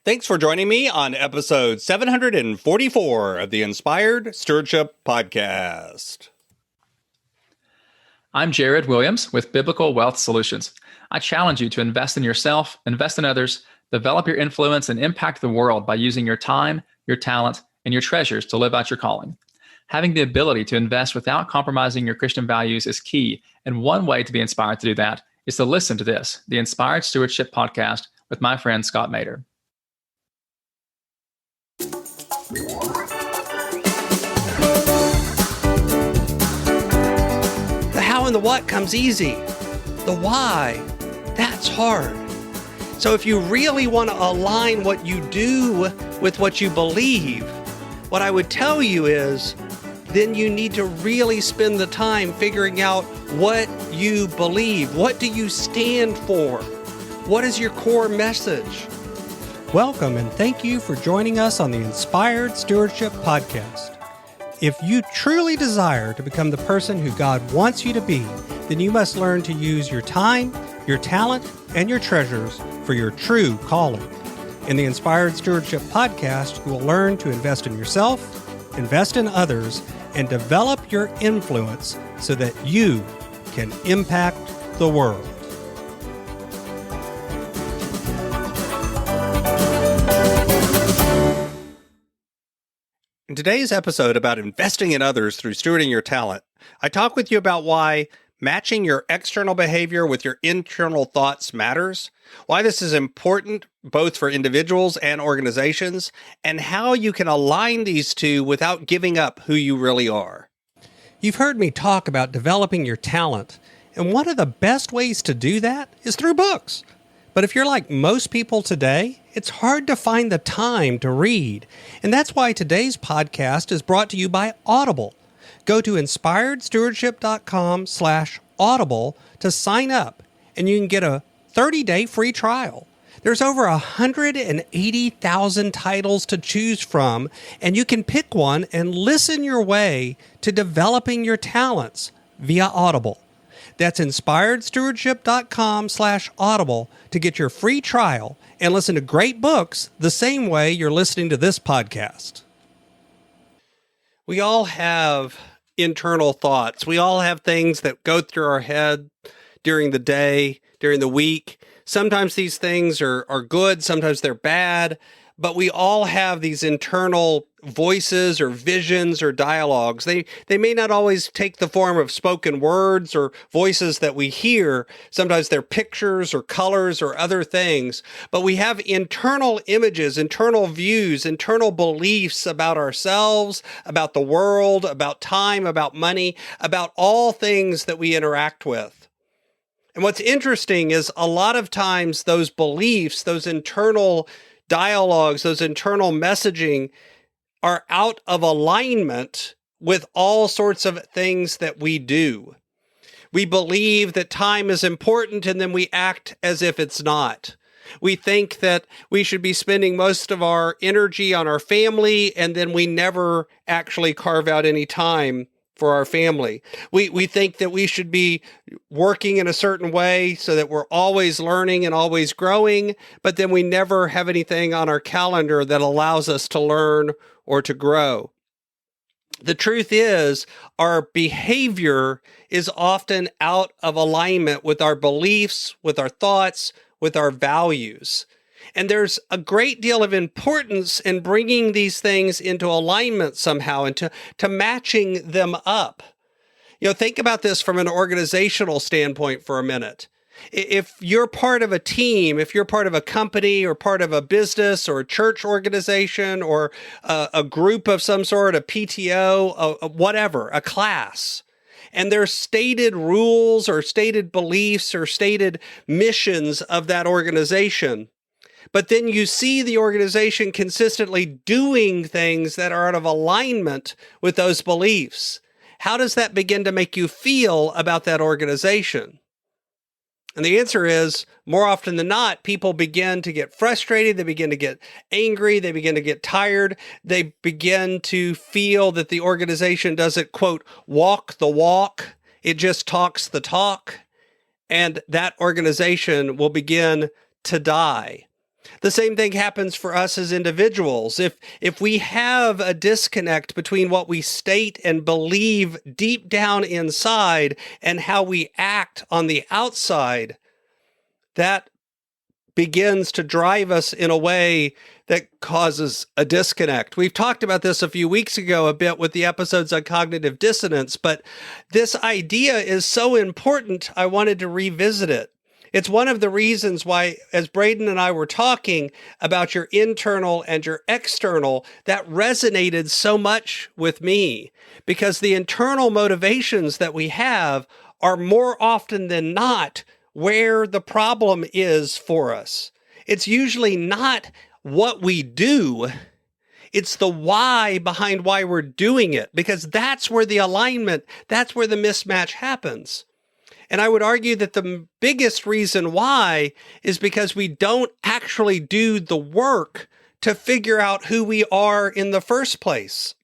Thanks for joining me on episode 744 of the Inspired Stewardship Podcast. I'm Jared Williams with Biblical Wealth Solutions. I challenge you to invest in yourself, invest in others, develop your influence, and impact the world by using your time, your talent, and your treasures to live out your calling. Having the ability to invest without compromising your Christian values is key, and one way to be inspired to do that is to listen to this, the Inspired Stewardship Podcast with my friend Scott Mader. The how and the what comes easy. The why, that's hard. So if you really want to align what you do with what you believe, what I would tell you is, then you need to really spend the time figuring out what you believe. What do you stand for? What is your core message? Welcome and thank you for joining us on the Inspired Stewardship Podcast. If you truly desire to become the person who God wants you to be, then you must learn to use your time, your talent, and your treasures for your true calling. In the Inspired Stewardship Podcast, you will learn to invest in yourself, invest in others, and develop your influence so that you can impact the world. In today's episode about investing in others through stewarding your talent, I talk with you about why matching your external behavior with your internal thoughts matters, why this is important both for individuals and organizations, and how you can align these two without giving up who you really are. You've heard me talk about developing your talent, and one of the best ways to do that is through books. But if you're like most people today, it's hard to find the time to read. And that's why today's podcast is brought to you by Audible. Go to inspiredstewardship.com/audible to sign up, and you can get a 30-day free trial. There's over 180,000 titles to choose from, and you can pick one and listen your way to developing your talents via Audible. That's inspiredstewardship.com/audible to get your free trial and listen to great books the same way you're listening to this podcast. We all have internal thoughts. We all have things that go through our head during the day, during the week. Sometimes these things are good, sometimes they're bad, but we all have these internal voices or visions or dialogues. They may not always take the form of spoken words or voices that we hear. Sometimes they're pictures or colors or other things, but we have internal images, internal views, internal beliefs about ourselves, about the world, about time, about money, about all things that we interact with. And what's interesting is a lot of times those beliefs, those internal dialogues, those internal messaging are out of alignment with all sorts of things that we do. We believe that time is important, and then we act as if it's not. We think that we should be spending most of our energy on our family, and then we never actually carve out any time for our family. We think that we should be working in a certain way so that we're always learning and always growing, but then we never have anything on our calendar that allows us to learn or to grow. The truth is, our behavior is often out of alignment with our beliefs, with our thoughts, with our values. And there's a great deal of importance in bringing these things into alignment somehow and to matching them up. You know, think about this from an organizational standpoint for a minute. If you're part of a team, if you're part of a company or part of a business or a church organization or a group of some sort, a PTO, whatever, a class, and there's stated rules or stated beliefs or stated missions of that organization, but then you see the organization consistently doing things that are out of alignment with those beliefs, how does that begin to make you feel about that organization? And the answer is, more often than not, people begin to get frustrated, they begin to get angry, they begin to get tired, they begin to feel that the organization doesn't, quote, walk the walk, it just talks the talk, and that organization will begin to die. The same thing happens for us as individuals. If we have a disconnect between what we state and believe deep down inside and how we act on the outside, that begins to drive us in a way that causes a disconnect. We've talked about this a few weeks ago a bit with the episodes on cognitive dissonance, but this idea is so important, I wanted to revisit it. It's one of the reasons why, as Braden and I were talking about your internal and your external, that resonated so much with me, because the internal motivations that we have are more often than not where the problem is for us. It's usually not what we do. It's the why behind why we're doing it, because that's where the alignment, that's where the mismatch happens. And I would argue that the biggest reason why is because we don't actually do the work to figure out who we are in the first place.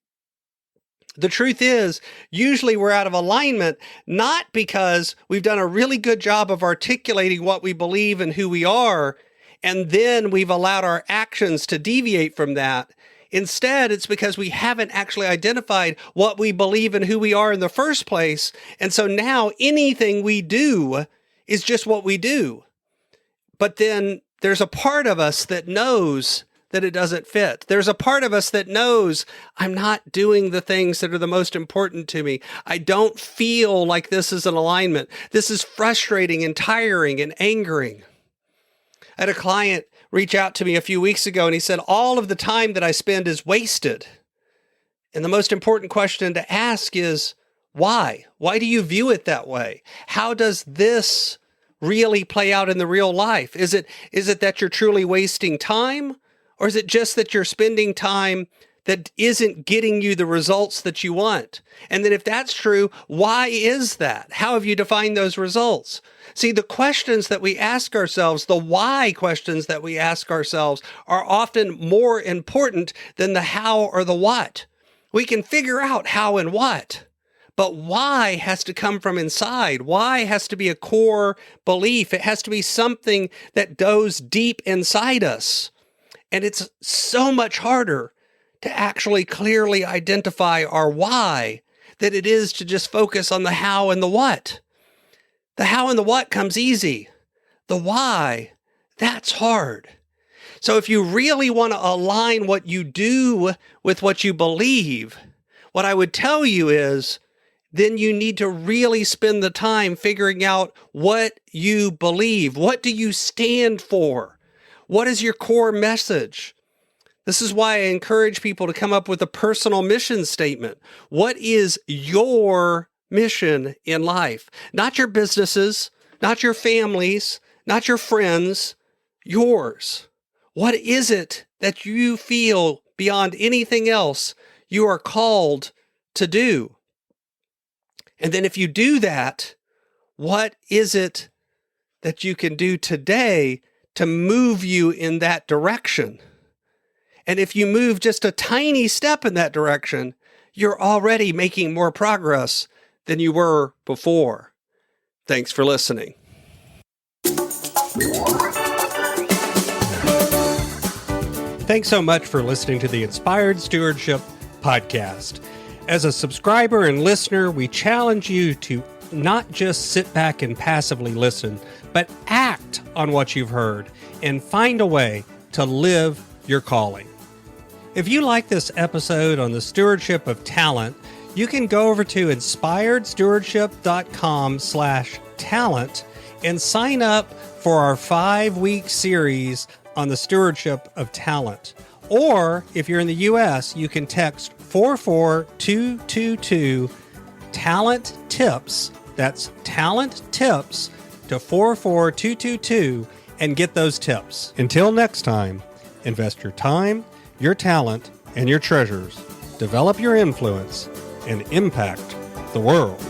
The truth is, usually we're out of alignment, not because we've done a really good job of articulating what we believe and who we are, and then we've allowed our actions to deviate from that. Instead, it's because we haven't actually identified what we believe and who we are in the first place. And so now anything we do is just what we do. But then there's a part of us that knows that it doesn't fit. There's a part of us that knows I'm not doing the things that are the most important to me. I don't feel like this is an alignment. This is frustrating and tiring and angering. I had a client reach out to me a few weeks ago, and he said, all of the time that I spend is wasted. And the most important question to ask is, why? Why do you view it that way? How does this really play out in the real life? Is it that you're truly wasting time? Or is it just that you're spending time that isn't getting you the results that you want? And then if that's true, why is that? How have you defined those results? See, the questions that we ask ourselves, the why questions that we ask ourselves, are often more important than the how or the what. We can figure out how and what, but why has to come from inside. Why has to be a core belief. It has to be something that goes deep inside us. And it's so much harder to actually clearly identify our why than it is to just focus on the how and the what. The how and the what comes easy. The why, that's hard. So if you really want to align what you do with what you believe, what I would tell you is, then you need to really spend the time figuring out what you believe. What do you stand for? What is your core message? This is why I encourage people to come up with a personal mission statement. What is your mission in life? Not your businesses, not your families, not your friends, yours. What is it that you feel beyond anything else you are called to do? And then if you do that, what is it that you can do today to move you in that direction? And if you move just a tiny step in that direction, you're already making more progress than you were before. Thanks for listening. Thanks so much for listening to the Inspired Stewardship podcast. As a subscriber and listener, we challenge you to not just sit back and passively listen, but act on what you've heard and find a way to live your calling. If you like this episode on the stewardship of talent, you can go over to inspiredstewardship.com/talent and sign up for our 5-week series on the stewardship of talent. Or if you're in the U.S., you can text 44222 talent tips. That's talent tips to 44222 and get those tips. Until next time, invest your time, your talent, and your treasures. Develop your influence and impact the world.